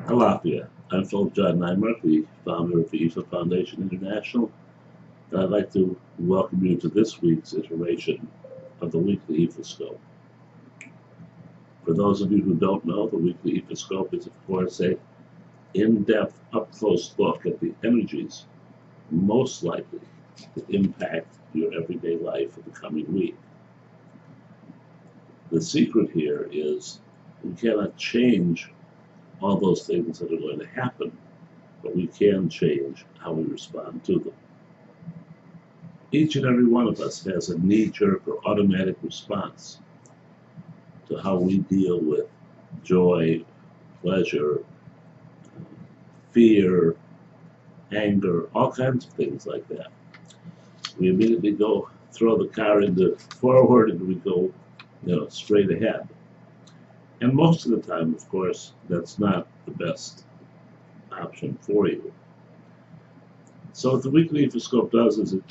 Alafia. I'm Philip John Nymark, the founder of the Iyanifa Foundation International, and I'd like to welcome you to this week's iteration of the Weekly Ifascope. For those of you who don't know, the Weekly Ifascope is, of course, a in-depth, up-close look at the energies most likely to impact your everyday life in the coming week. The secret here is we cannot change all those things that are going to happen, but we can change how we respond to them. Each and every one of us has a knee-jerk or automatic response to how we deal with joy, pleasure, fear, anger, all kinds of things like that. We immediately go throw the car into forward and we go, straight ahead. And most of the time, of course, that's not the best option for you. So what the Weekly Ifascope does is it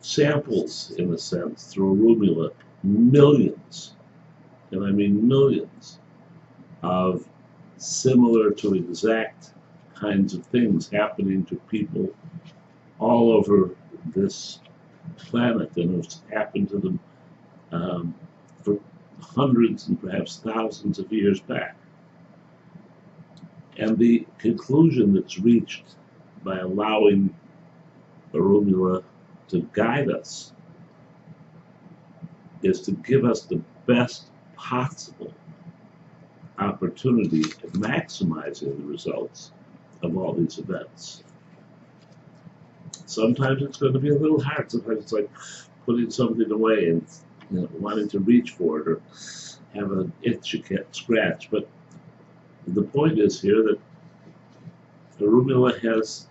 samples, in a sense, through a rumula, millions, and I mean millions, of similar to exact kinds of things happening to people all over this planet, and it's happened to them for hundreds and perhaps thousands of years back. And the conclusion that's reached by allowing the rumula to guide us is to give us the best possible opportunity at maximizing the results of all these events. Sometimes it's going to be a little hard. Sometimes it's like putting something away and wanting to reach for it or have an itch you can't scratch. But the point is here that the rumula has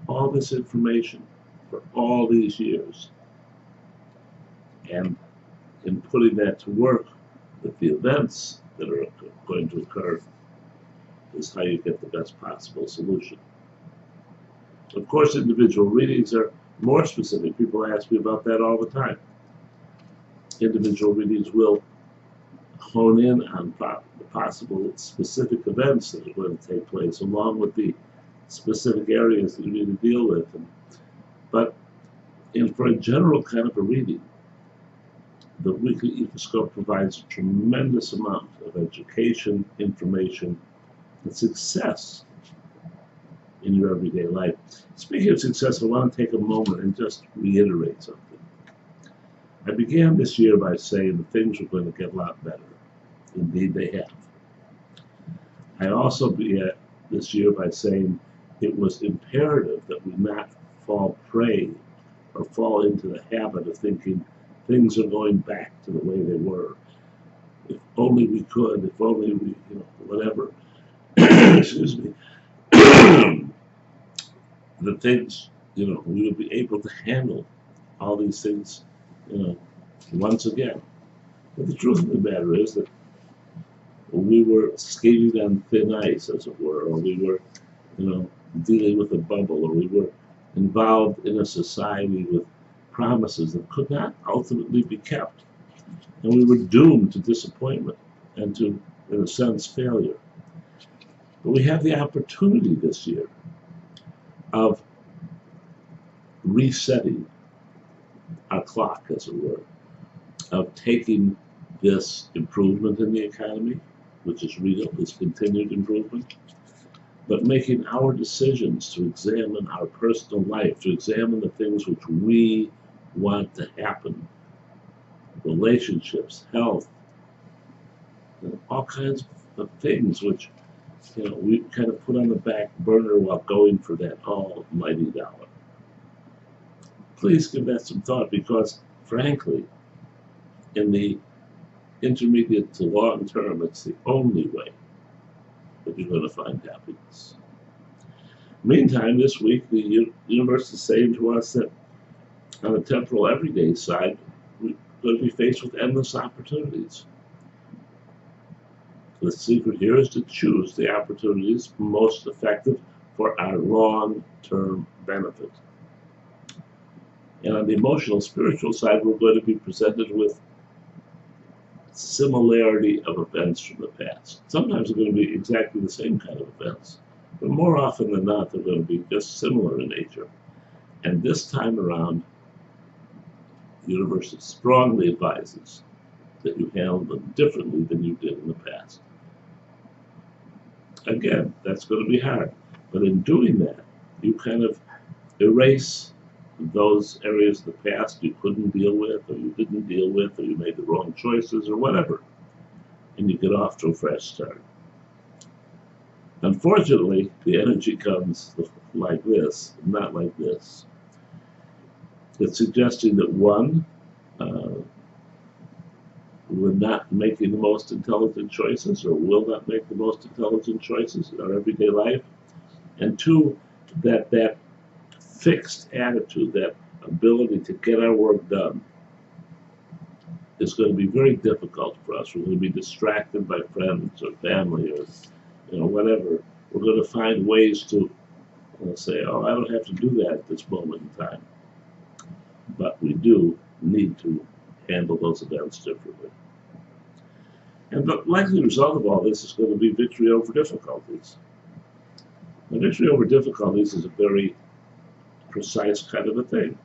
all this information for all these years. And in putting that to work with the events that are going to occur is how you get the best possible solution. Of course, individual readings are more specific. People ask me about that all the time. Individual readings will hone in on the possible specific events that are going to take place, along with the specific areas that you need to deal with. But for a general kind of a reading, the Weekly Ifascope provides a tremendous amount of education, information, and success in your everyday life. Speaking of success, I want to take a moment and just reiterate something. I began this year by saying that things were going to get a lot better. Indeed, they have. I also began this year by saying it was imperative that we not fall prey or fall into the habit of thinking things are going back to the way they were. If only we could, if only we, whatever. Excuse me. The things, we would be able to handle all these things, once again. But the truth of the matter is that we were skating on thin ice, as it were, or we were, dealing with a bubble, or we were involved in a society with promises that could not ultimately be kept. And we were doomed to disappointment and to, in a sense, failure. But we have the opportunity this year of resetting our clock, as it were, of taking this improvement in the economy, which is real, this continued improvement, but making our decisions to examine our personal life, to examine the things which we want to happen, relationships, health, all kinds of things which we kind of put on the back burner while going for that almighty dollar. Please give that some thought, because frankly, in the intermediate to long term, it's the only way that you're going to find happiness. Meantime, this week, the universe is saying to us that on the temporal everyday side, we're going to be faced with endless opportunities. The secret here is to choose the opportunities most effective for our long-term benefit. And on the emotional, spiritual side, we're going to be presented with similarity of events from the past. Sometimes they're going to be exactly the same kind of events, But more often than not, they're going to be just similar in nature. And this time around, the universe strongly advises that you handle them differently than you did in the past. Again, that's going to be hard. But in doing that, you kind of erase those areas of the past you couldn't deal with, or you didn't deal with, or you made the wrong choices, or whatever. And you get off to a fresh start. Unfortunately, the energy comes like this, not like this. It's suggesting that one, we're not making the most intelligent choices, or will not make the most intelligent choices in our everyday life. And two, that fixed attitude, that ability to get our work done, is going to be very difficult for us. We're going to be distracted by friends or family or whatever. We're going to find ways to say, oh, I don't have to do that at this moment in time. But we do need to handle those events differently. And the likely result of all this is going to be victory over difficulties. Now, victory over difficulties is a very precise kind of a thing.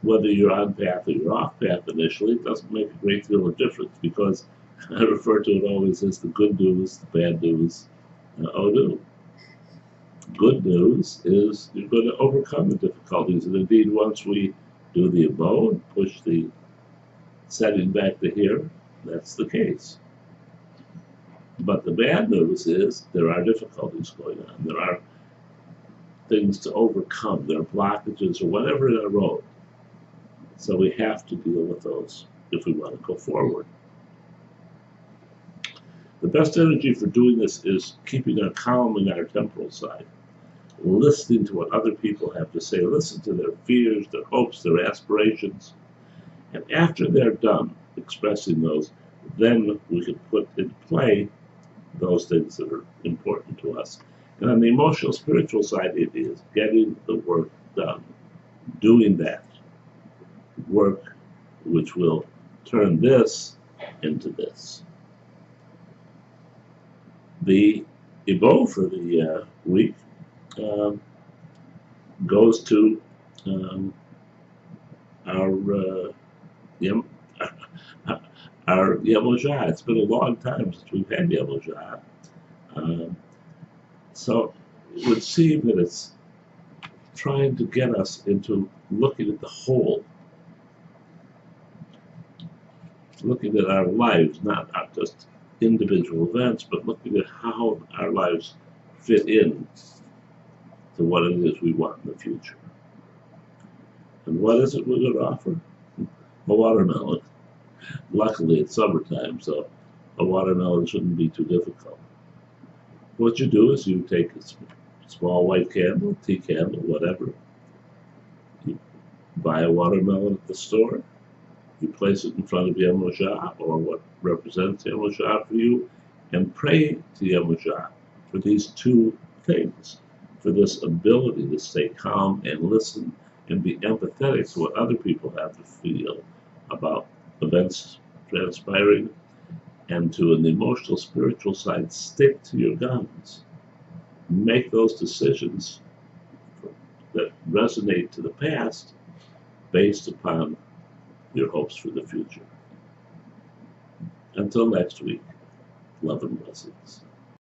Whether you're on path or you're off path initially, it doesn't make a great deal of difference, because I refer to it always as the good news, the bad news, oh no. Good news is you're going to overcome the difficulties, and indeed once we do the abode, push the setting back to here, that's the case. But the bad news is there are difficulties going on. There are things to overcome. There are blockages or whatever in our road. So we have to deal with those if we want to go forward. The best energy for doing this is keeping our calm in our temporal side, listening to what other people have to say, listen to their fears, their hopes, their aspirations. And after they're done expressing those, then we can put in play those things that are important to us. And on the emotional, spiritual side, it is getting the work done, doing that work which will turn this into this. The Ibo for the week goes to our Yemoja. It's been a long time since we've had Yemoja. So it would seem that it's trying to get us into looking at the whole, looking at our lives, not just individual events, but looking at how our lives fit in to what it is we want in the future. And what is it we're going to offer? A watermelon. Luckily, it's summertime, so a watermelon shouldn't be too difficult. What you do is you take a small white candle, tea candle, whatever. You buy a watermelon at the store. You place it in front of Yemoja, or what represents Yemoja for you, and pray to Yemoja for these two things, for this ability to stay calm and listen and be empathetic to what other people have to feel about events transpiring, and to, in the emotional, spiritual side, stick to your guns. Make those decisions that resonate to the past based upon your hopes for the future. Until next week, love and blessings.